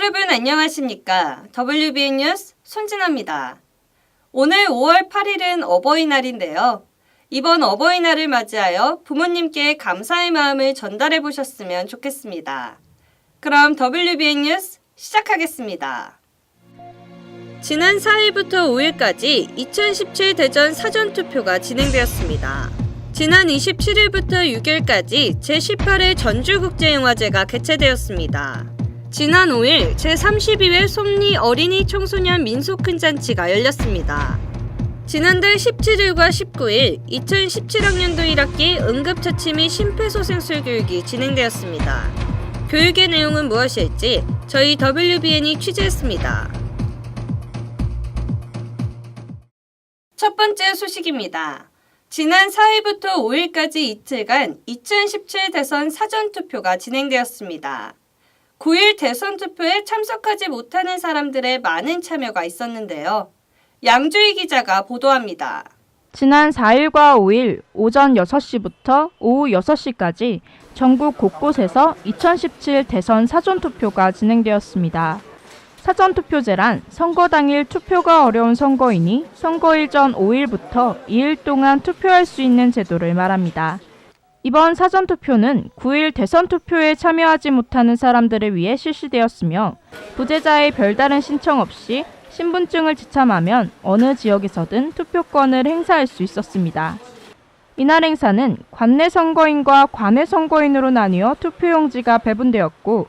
여러분 안녕하십니까? WBN 뉴스 손진아입니다. 오늘 5월 8일은 어버이날인데요. 이번 어버이날을 맞이하여 부모님께 감사의 마음을 전달해 보셨으면 좋겠습니다. 그럼 WBN 뉴스 시작하겠습니다. 지난 4일부터 5일까지 2017 대전 사전투표가 진행되었습니다. 지난 27일부터 6일까지 제18회 전주국제영화제가 개최되었습니다. 지난 5일 제32회 솜리 어린이 청소년 민속큰잔치가 열렸습니다. 지난달 17일과 19일 2017학년도 1학기 응급처치 및 심폐소생술 교육이 진행되었습니다. 교육의 내용은 무엇일지 저희 WBN이 취재했습니다. 첫 번째 소식입니다. 지난 4일부터 5일까지 이틀간 2017 대선 사전투표가 진행되었습니다. 9일 대선 투표에 참석하지 못하는 사람들의 많은 참여가 있었는데요. 양주희 기자가 보도합니다. 지난 4일과 5일 오전 6시부터 오후 6시까지 전국 곳곳에서 2017 대선 사전투표가 진행되었습니다. 사전투표제란 선거 당일 투표가 어려운 선거인이 선거일 전 5일부터 2일 동안 투표할 수 있는 제도를 말합니다. 이번 사전투표는 9일 대선투표에 참여하지 못하는 사람들을 위해 실시되었으며 부재자의 별다른 신청 없이 신분증을 지참하면 어느 지역에서든 투표권을 행사할 수 있었습니다. 이날 행사는 관내 선거인과 관외 선거인으로 나뉘어 투표용지가 배분되었고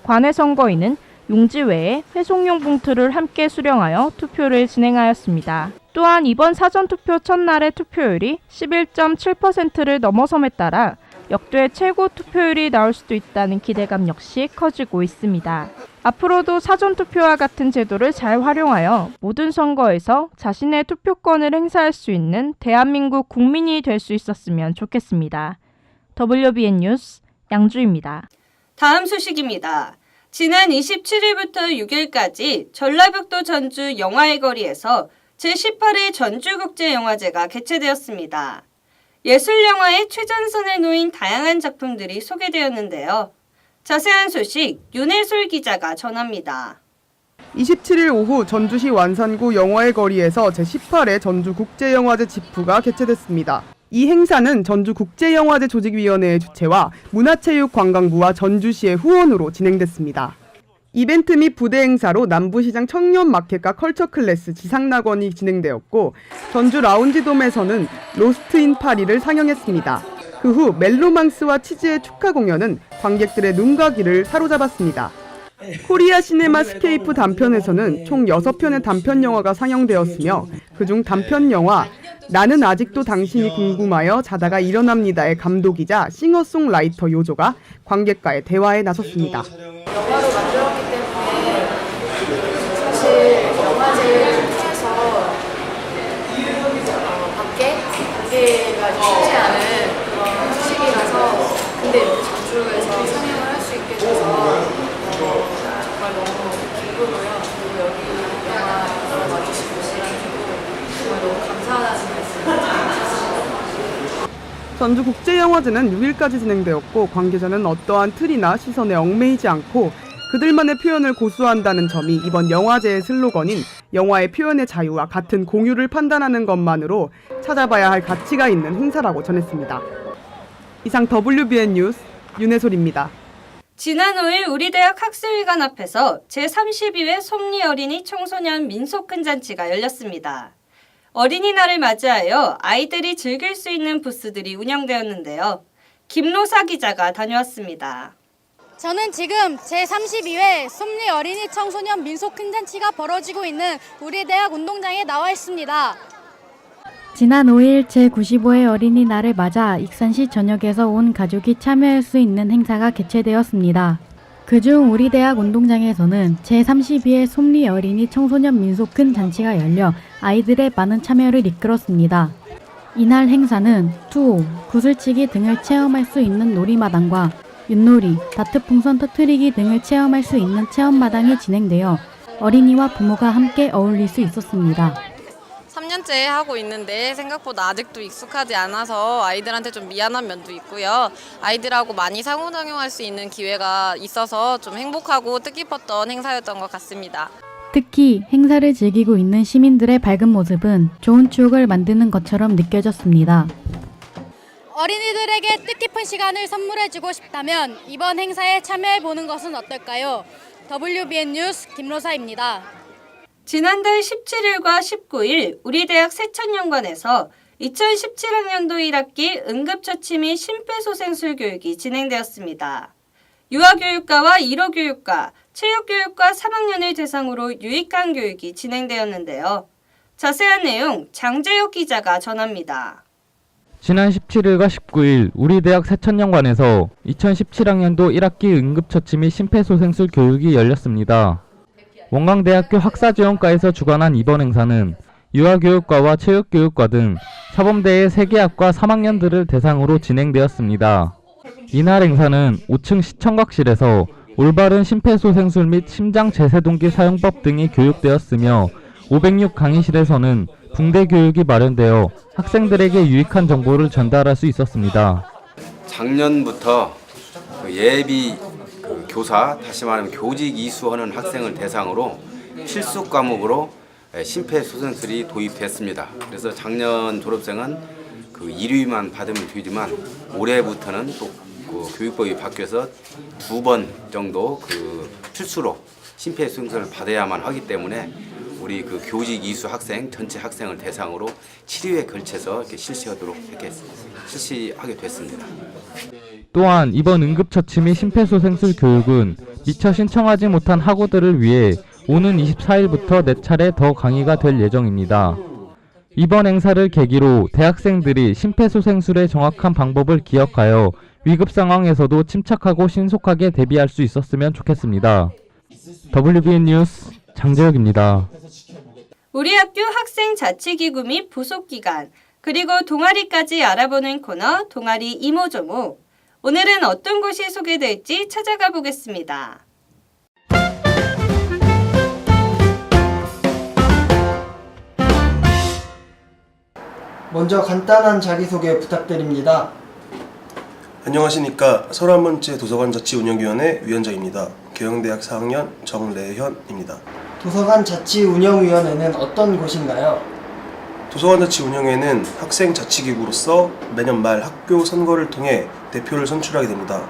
관외 선거인은 용지 외에 회송용 봉투를 함께 수령하여 투표를 진행하였습니다. 또한 이번 사전투표 첫날의 투표율이 11.7%를 넘어섬에 따라 역대 최고 투표율이 나올 수도 있다는 기대감 역시 커지고 있습니다. 앞으로도 사전투표와 같은 제도를 잘 활용하여 모든 선거에서 자신의 투표권을 행사할 수 있는 대한민국 국민이 될 수 있었으면 좋겠습니다. WBN 뉴스 양주입니다. 다음 소식입니다. 지난 27일부터 6일까지 전라북도 전주 영화의 거리에서 제18회 전주국제영화제가 개최되었습니다. 예술영화의 최전선에 놓인 다양한 작품들이 소개되었는데요. 자세한 소식 윤혜솔 기자가 전합니다. 27일 오후 전주시 완산구 영화의 거리에서 제18회 전주국제영화제 지프가 개최됐습니다. 이 행사는 전주국제영화제 조직위원회의 주최와 문화체육관광부와 전주시의 후원으로 진행됐습니다. 이벤트 및 부대 행사로 남부시장 청년마켓과 컬처클래스 지상낙원이 진행되었고 전주 라운지돔에서는 로스트 인 파리를 상영했습니다. 그 후 멜로망스와 치즈의 축하 공연은 관객들의 눈과 귀를 사로잡았습니다. 코리아 시네마 스케이프 단편에서는 총 6편의 단편 영화가 상영되었으며 그중 단편 영화 나는 아직도 당신이 궁금하여 자다가 일어납니다의 감독이자 싱어송라이터 요조가 관객과의 대화에 나섰습니다. 영화로 만들었기 때문에 사실 영화제를 통해서 관계가 쉽지 않은 그런 시기라서 근데 이렇게 전주에서 상영을 할 수 있게 돼서 정말 너무 기쁘고요. 그리고 여기 영화 보러 와주신 분들한테도 정말 너무 감사하다는 말씀 드리겠습니다. 전주국제영화제는 6일까지 진행되었고 관계자는 어떠한 틀이나 시선에 얽매이지 않고 그들만의 표현을 고수한다는 점이 이번 영화제의 슬로건인 영화의 표현의 자유와 같은 공유를 판단하는 것만으로 찾아봐야 할 가치가 있는 행사라고 전했습니다. 이상 WBN 뉴스 윤혜솔입니다. 지난 5일 우리대학 학생회관 앞에서 제32회 솜리 어린이 청소년 민속큰잔치가 열렸습니다. 어린이날을 맞이하여 아이들이 즐길 수 있는 부스들이 운영되었는데요. 김로사 기자가 다녀왔습니다. 저는 지금 제32회 솜리 어린이 청소년 민속 큰잔치가 벌어지고 있는 우리 대학 운동장에 나와 있습니다. 지난 5일 제95회 어린이날을 맞아 익산시 전역에서 온 가족이 참여할 수 있는 행사가 개최되었습니다. 그중 우리 대학 운동장에서는 제32회 솜리 어린이 청소년 민속큰 잔치가 열려 아이들의 많은 참여를 이끌었습니다. 이날 행사는 투호, 구슬치기 등을 체험할 수 있는 놀이마당과 윷놀이, 다트 풍선 터트리기 등을 체험할 수 있는 체험마당이 진행되어 어린이와 부모가 함께 어울릴 수 있었습니다. 3년째 하고 있는데 생각보다 아직도 익숙하지 않아서 아이들한테 좀 미안한 면도 있고요. 아이들하고 많이 상호작용할 수 있는 기회가 있어서 좀 행복하고 뜻깊었던 행사였던 것 같습니다. 특히 행사를 즐기고 있는 시민들의 밝은 모습은 좋은 추억을 만드는 것처럼 느껴졌습니다. 어린이들에게 뜻깊은 시간을 선물해주고 싶다면 이번 행사에 참여해보는 것은 어떨까요? WBN 뉴스 김로사입니다. 지난달 17일과 19일 우리 대학 세천연관에서 2017학년도 1학기 응급처치 및 심폐소생술 교육이 진행되었습니다. 유아교육과와 1호 교육과, 체육교육과 3학년을 대상으로 유익한 교육이 진행되었는데요. 자세한 내용 장재혁 기자가 전합니다. 지난 17일과 19일 우리 대학 세천연관에서 2017학년도 1학기 응급처치 및 심폐소생술 교육이 열렸습니다. 원광대학교 학사지원과에서 주관한 이번 행사는 유아교육과와 체육교육과 등 사범대의 3개 학과 3학년들을 대상으로 진행되었습니다. 이날 행사는 5층 시청각실에서 올바른 심폐소생술 및 심장제세동기 사용법 등이 교육되었으며 506 강의실에서는 붕대 교육이 마련되어 학생들에게 유익한 정보를 전달할 수 있었습니다. 작년부터 예비 교사, 다시 말하면 교직 이수하는 학생을 대상으로 필수 과목으로 심폐소생술이 도입됐습니다. 그래서 작년 졸업생은 1위만 받으면 되지만 올해부터는 또 교육법이 바뀌어서 2번 정도 필수로 심폐소생술을 받아야만 하기 때문에 우리 교직 이수 학생 전체 학생을 대상으로 7회에 걸쳐서 이렇게 실시하게 됐습니다. 또한 이번 응급처치 및 심폐소생술 교육은 미처 신청하지 못한 학우들을 위해 오는 24일부터 4차례 더 강의가 될 예정입니다. 이번 행사를 계기로 대학생들이 심폐소생술의 정확한 방법을 기억하여 위급 상황에서도 침착하고 신속하게 대비할 수 있었으면 좋겠습니다. WBN 뉴스 장재혁입니다. 우리 학교 학생 자치기구 및 부속기관, 그리고 동아리까지 알아보는 코너 동아리 이모저모. 오늘은 어떤 곳이 소개될지 찾아가 보겠습니다. 먼저 간단한 자기소개 부탁드립니다. 안녕하십니까. 31번째 도서관자치운영위원회 위원장입니다. 경영대학 4학년 정래현입니다. 도서관자치운영위원회는 어떤 곳인가요? 도서관자치운영회는 학생자치기구로서 매년 말 학교 선거를 통해 대표를 선출하게 됩니다.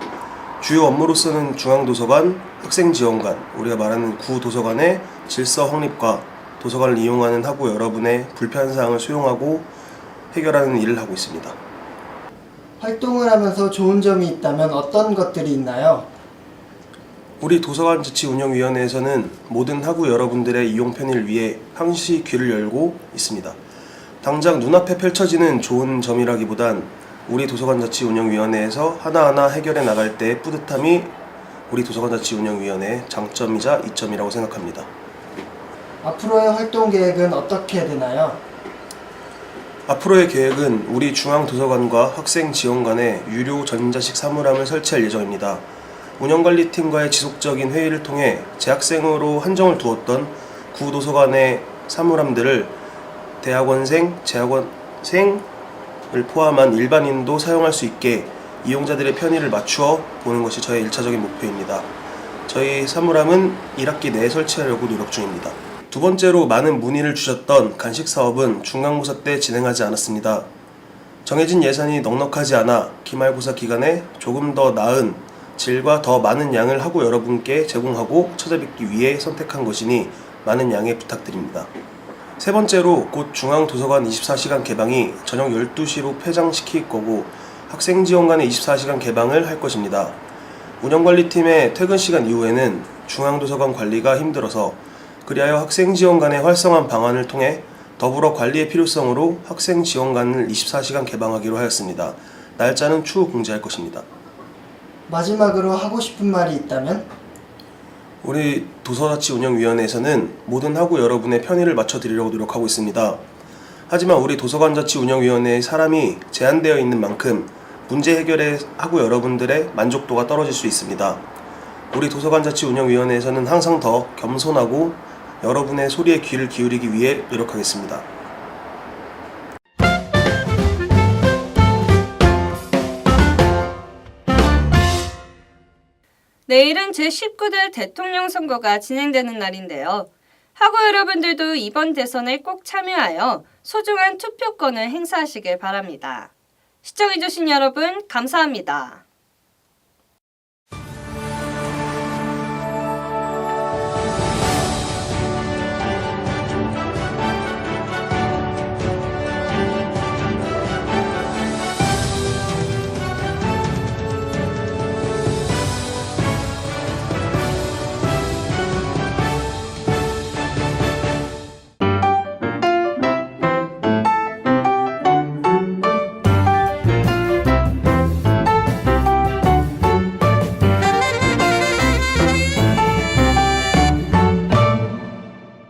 주요 업무로서는 중앙도서관, 학생지원관, 우리가 말하는 구도서관의 질서 확립과 도서관을 이용하는 학우 여러분의 불편사항을 수용하고 해결하는 일을 하고 있습니다. 활동을 하면서 좋은 점이 있다면 어떤 것들이 있나요? 우리 도서관자치운영위원회에서는 모든 학우 여러분들의 이용 편의를 위해 항시 귀를 열고 있습니다. 당장 눈앞에 펼쳐지는 좋은 점이라기보단 우리 도서관자치운영위원회에서 하나하나 해결해 나갈 때의 뿌듯함이 우리 도서관자치운영위원회의 장점이자 이점이라고 생각합니다. 앞으로의 활동 계획은 어떻게 되나요? 앞으로의 계획은 우리 중앙도서관과 학생지원관에 유료 전자식 사물함을 설치할 예정입니다. 운영관리팀과의 지속적인 회의를 통해 재학생으로 한정을 두었던 구도서관의 사물함들을 대학원생, 재학원생을 포함한 일반인도 사용할 수 있게 이용자들의 편의를 맞추어 보는 것이 저의 1차적인 목표입니다. 저희 사물함은 1학기 내에 설치하려고 노력 중입니다. 두 번째로 많은 문의를 주셨던 간식 사업은 중간고사 때 진행하지 않았습니다. 정해진 예산이 넉넉하지 않아 기말고사 기간에 조금 더 나은 질과 더 많은 양을 학우 여러분께 제공하고 찾아뵙기 위해 선택한 것이니 많은 양해 부탁드립니다. 세 번째로 곧 중앙도서관 24시간 개방이 저녁 12시로 폐장시킬 거고 학생지원관의 24시간 개방을 할 것입니다. 운영관리팀의 퇴근 시간 이후에는 중앙도서관 관리가 힘들어서 그리하여 학생지원관의 활성화한 방안을 통해 더불어 관리의 필요성으로 학생 지원관을 24시간 개방하기로 하였습니다. 날짜는 추후 공지할 것입니다. 마지막으로 하고 싶은 말이 있다면? 우리 도서자치운영위원회에서는 모든 학우 여러분의 편의를 맞춰드리려고 노력하고 있습니다. 하지만 우리 도서관자치운영위원회의 사람이 제한되어 있는 만큼 문제 해결에 학우 여러분들의 만족도가 떨어질 수 있습니다. 우리 도서관자치운영위원회에서는 항상 더 겸손하고 여러분의 소리에 귀를 기울이기 위해 노력하겠습니다. 내일은 제19대 대통령 선거가 진행되는 날인데요. 학우 여러분들도 이번 대선에 꼭 참여하여 소중한 투표권을 행사하시길 바랍니다. 시청해주신 여러분 감사합니다.